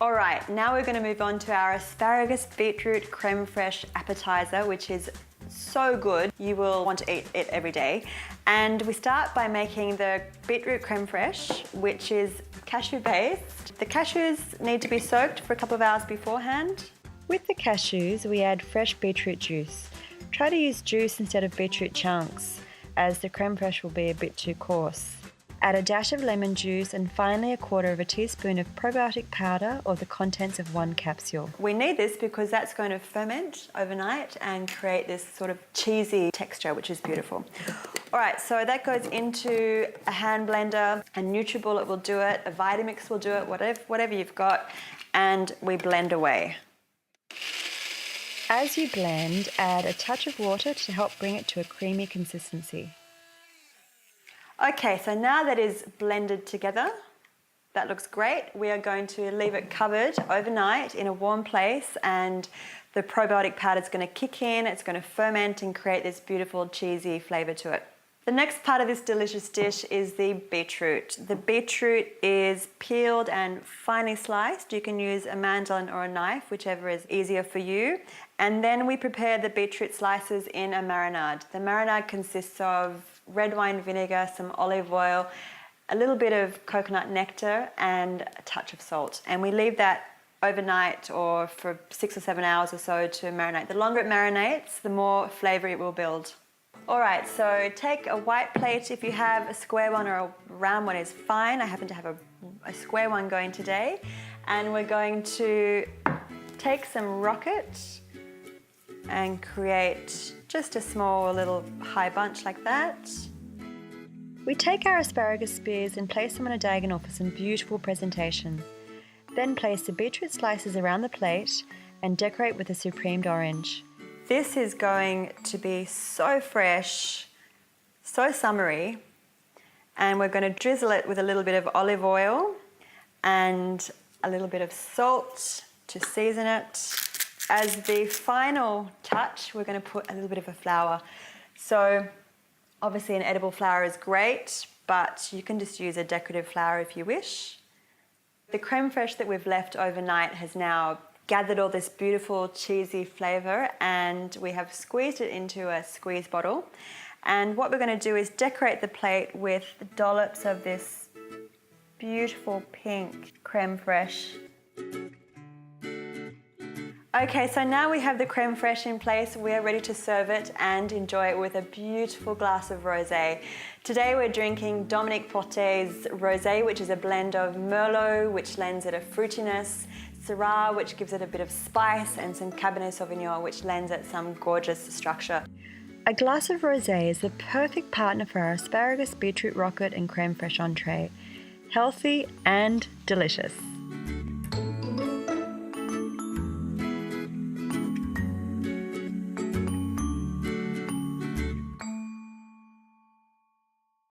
All right, now we're going to move on to our asparagus beetroot creme fraiche appetizer, which is so good. You will want to eat it every day. And we start by making the beetroot creme fraiche, which is cashew based. The cashews need to be soaked for a couple of hours beforehand. With the cashews, we add fresh beetroot juice. Try to use juice instead of beetroot chunks, as the creme fraiche will be a bit too coarse. Add a dash of lemon juice and finally a quarter of a teaspoon of probiotic powder or the contents of 1 capsule. We need this because that's going to ferment overnight and create this sort of cheesy texture, which is beautiful. All right, so that goes into a hand blender. A NutriBullet will do it, a Vitamix will do it, whatever you've got, and we blend away. As you blend, add a touch of water to help bring it to a creamy consistency. Okay, so now that is blended together, that looks great. We are going to leave it covered overnight in a warm place, and the probiotic powder is going to kick in, it's going to ferment and create this beautiful cheesy flavour to it. The next part of this delicious dish is the beetroot. The beetroot is peeled and finely sliced. You can use a mandolin or a knife, whichever is easier for you. And then we prepare the beetroot slices in a marinade. The marinade consists of red wine vinegar, some olive oil, a little bit of coconut nectar and a touch of salt. And we leave that overnight or for 6 or 7 hours or so to marinate. The longer it marinates, the more flavour it will build. All right, so take a white plate. If you have a square one or a round one is fine. I happen to have a square one going today. And we're going to take some rocket and create just a small little high bunch like that. We take our asparagus spears and place them on a diagonal for some beautiful presentation. Then place the beetroot slices around the plate and decorate with a supremed orange. This is going to be so fresh, so summery, and we're going to drizzle it with a little bit of olive oil and a little bit of salt to season it. As the final touch, we're going to put a little bit of a flour. So obviously an edible flour is great, but you can just use a decorative flour if you wish. The creme fraiche that we've left overnight has now gathered all this beautiful cheesy flavour, and we have squeezed it into a squeeze bottle. And what we're going to do is decorate the plate with dollops of this beautiful pink creme fraiche. Okay, so now we have the creme fraiche in place, we are ready to serve it and enjoy it with a beautiful glass of rosé. Today we're drinking Dominique Portet's rosé, which is a blend of Merlot, which lends it a fruitiness, Syrah, which gives it a bit of spice, and some Cabernet Sauvignon, which lends it some gorgeous structure. A glass of rosé is the perfect partner for our asparagus, beetroot rocket and creme fraiche entree. Healthy and delicious.